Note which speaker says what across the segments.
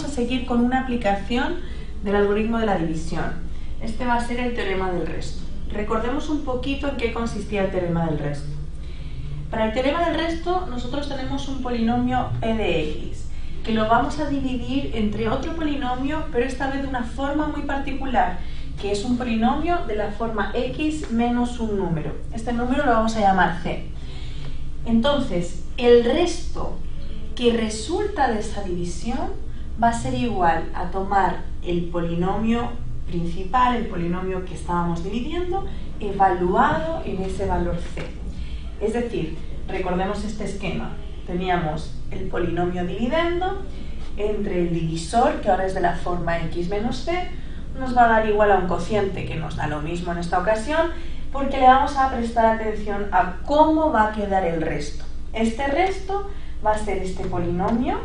Speaker 1: vamos a seguir con una aplicación del algoritmo de la división. Este va a ser el teorema del resto. Recordemos un poquito en qué consistía el teorema del resto. Para el teorema del resto nosotros tenemos un polinomio p de x, que lo vamos a dividir entre otro polinomio, pero esta vez de una forma muy particular, que es un polinomio de la forma x menos un número. Este número lo vamos a llamar c. Entonces, el resto que resulta de esa división va a ser igual a tomar el polinomio principal, el polinomio que estábamos dividiendo, evaluado en ese valor c. Es decir, recordemos este esquema. Teníamos el polinomio dividendo entre el divisor, que ahora es de la forma x menos c, nos va a dar igual a un cociente, que nos da lo mismo en esta ocasión, porque le vamos a prestar atención a cómo va a quedar el resto. Este resto va a ser este polinomio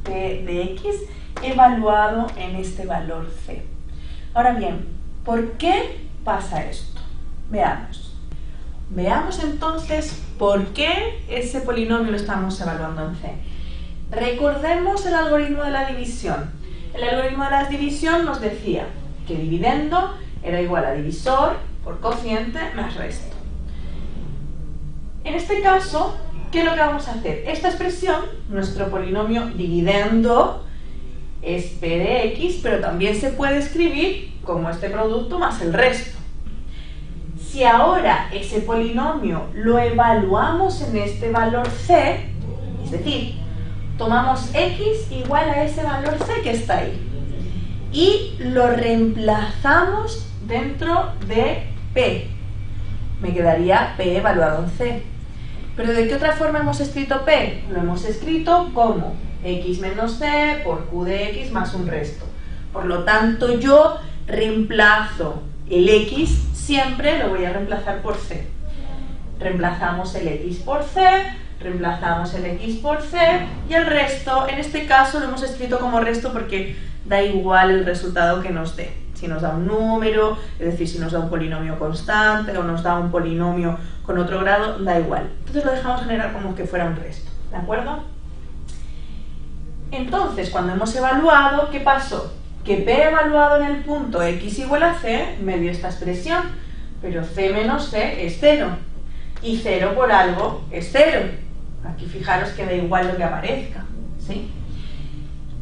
Speaker 1: p de x evaluado en este valor c. Ahora bien, ¿por qué pasa esto? Veamos. Veamos entonces por qué ese polinomio lo estamos evaluando en c. Recordemos el algoritmo de la división. El algoritmo de la división nos decía que dividendo era igual a divisor por cociente más resto. En este caso, ¿qué es lo que vamos a hacer? Esta expresión, nuestro polinomio dividendo, es p de x, pero también se puede escribir como este producto más el resto. Si ahora ese polinomio lo evaluamos en este valor c, es decir, tomamos x igual a ese valor c que está ahí y lo reemplazamos dentro de p, me quedaría p evaluado en c. ¿Pero de qué otra forma hemos escrito p? Lo hemos escrito como x menos c por q de x más un resto. Por lo tanto, yo reemplazo el x, siempre lo voy a reemplazar por c. Reemplazamos el x por c, reemplazamos el x por c y el resto, en este caso lo hemos escrito como resto porque da igual el resultado que nos dé. Si nos da un número, es decir, si nos da un polinomio constante o nos da un polinomio con otro grado, da igual. Entonces lo dejamos generar como que fuera un resto, ¿de acuerdo? Entonces, cuando hemos evaluado, ¿qué pasó? Que p evaluado en el punto x igual a c me dio esta expresión, pero c menos c es 0, y 0 por algo es 0. Aquí fijaros que da igual lo que aparezca, ¿sí?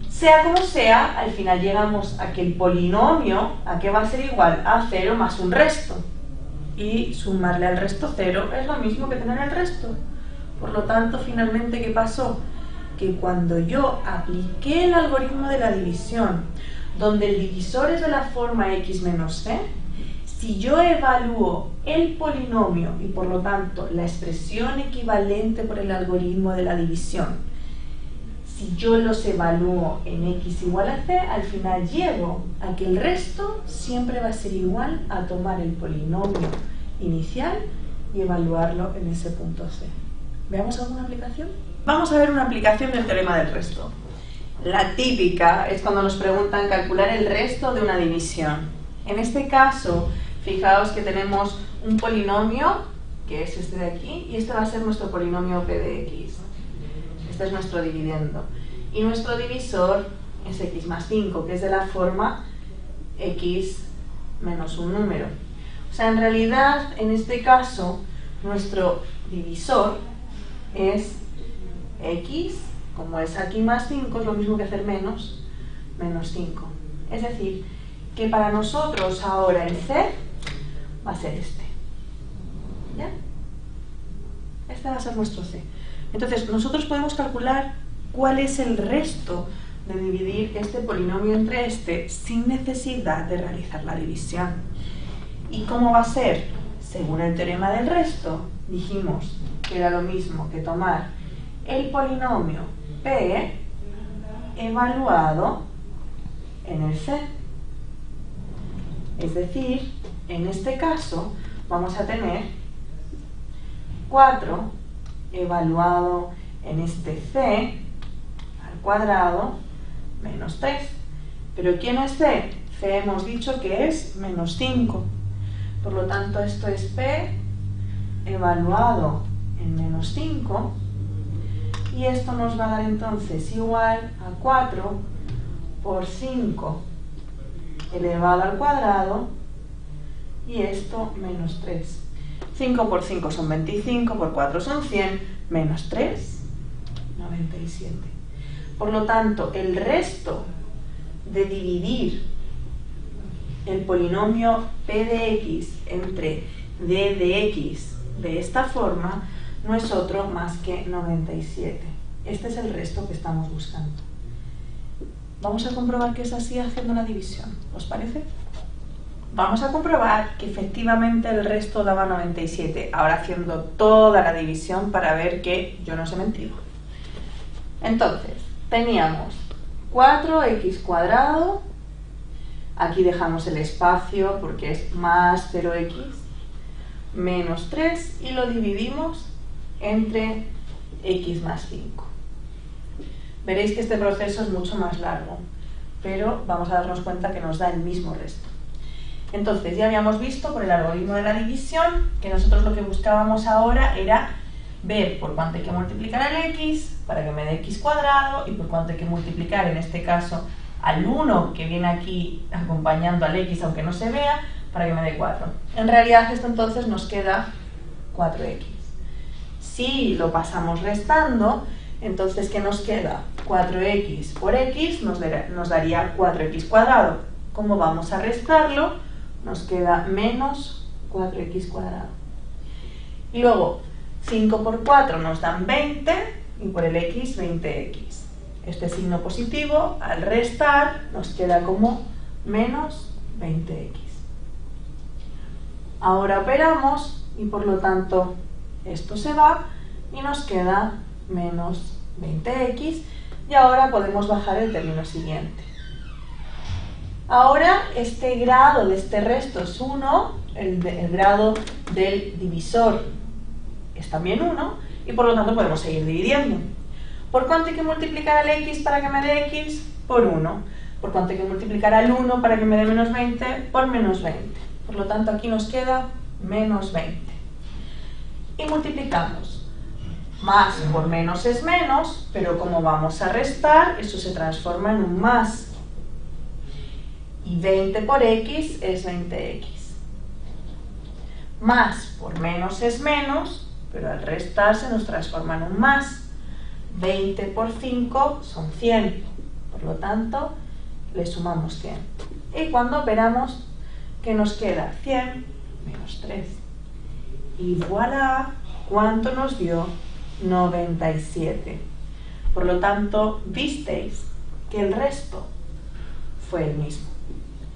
Speaker 1: Sea como sea, al final llegamos a que el polinomio, ¿a qué va a ser igual? A 0 más un resto. Y sumarle al resto 0 es lo mismo que tener el resto. Por lo tanto, finalmente, ¿qué pasó? Que cuando yo apliqué el algoritmo de la división, donde el divisor es de la forma x menos c, si yo evalúo el polinomio y por lo tanto la expresión equivalente por el algoritmo de la división, si yo los evalúo en x igual a c, al final llego a que el resto siempre va a ser igual a tomar el polinomio inicial y evaluarlo en ese punto c. ¿Veamos alguna aplicación? Vamos a ver una aplicación del teorema del resto. La típica es cuando nos preguntan calcular el resto de una división. En este caso, fijaos que tenemos un polinomio, que es este de aquí, y este va a ser nuestro polinomio p de x. Este es nuestro dividendo. Y nuestro divisor es x más 5, que es de la forma x menos un número. O sea, en realidad, en este caso, nuestro divisor es x, como es aquí más 5, es lo mismo que hacer menos 5. Es decir, que para nosotros ahora el c va a ser este. ¿Ya? Este va a ser nuestro c. Entonces, nosotros podemos calcular cuál es el resto de dividir este polinomio entre este sin necesidad de realizar la división. ¿Y cómo va a ser? Según el teorema del resto, dijimos que era lo mismo que tomar el polinomio p evaluado en el c. Es decir, en este caso vamos a tener 4 evaluado en este c al cuadrado menos 3. ¿Pero quién es c? C hemos dicho que es menos 5. Por lo tanto, esto es p evaluado en menos 5. Y esto nos va a dar entonces igual a 4 por 5 elevado al cuadrado y esto menos 3. 5 por 5 son 25, por 4 son 100, menos 3, 97. Por lo tanto, el resto de dividir el polinomio p de x entre d de x de esta forma no es otro más que 97. Este es el resto que estamos buscando. Vamos a comprobar que es así haciendo la división. ¿Os parece? Vamos a comprobar que efectivamente el resto daba 97. Ahora haciendo toda la división para ver que yo no os he mentido. Entonces, teníamos 4x cuadrado. Aquí dejamos el espacio porque es más 0x menos 3 y lo dividimos entre x más 5. Veréis que este proceso es mucho más largo, pero vamos a darnos cuenta que nos da el mismo resto. Entonces ya habíamos visto por el algoritmo de la división que nosotros lo que buscábamos ahora era ver por cuánto hay que multiplicar el x para que me dé x cuadrado y por cuánto hay que multiplicar en este caso al 1 que viene aquí acompañando al x aunque no se vea para que me dé 4. En realidad esto entonces nos queda 4x. Si lo pasamos restando, entonces ¿qué nos queda? 4x por x nos daría 4x cuadrado. ¿Cómo vamos a restarlo? Nos queda menos 4x cuadrado. Y luego 5 por 4 nos dan 20 y por el x 20x. Este signo positivo al restar nos queda como menos 20x. Ahora operamos y por lo tanto esto se va y nos queda menos 20x y ahora podemos bajar el término siguiente. Ahora este grado de este resto es 1, el grado del divisor es también 1 y por lo tanto podemos seguir dividiendo. ¿Por cuánto hay que multiplicar al x para que me dé x? Por 1. ¿Por cuánto hay que multiplicar al 1 para que me dé menos 20? Por menos 20. Por lo tanto aquí nos queda menos 20. Y multiplicamos. Más por menos es menos, pero como vamos a restar, eso se transforma en un más. Y 20 por x es 20x. Más por menos es menos, pero al restar se nos transforma en un más. 20 por 5 son 100. Por lo tanto, le sumamos 100. Y cuando operamos, ¿qué nos queda? 100 menos 3. Y voilà, ¿cuánto nos dio? 97. Por lo tanto, visteis que el resto fue el mismo.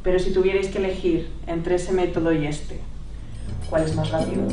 Speaker 1: Pero si tuvierais que elegir entre ese método y este, ¿cuál es más rápido?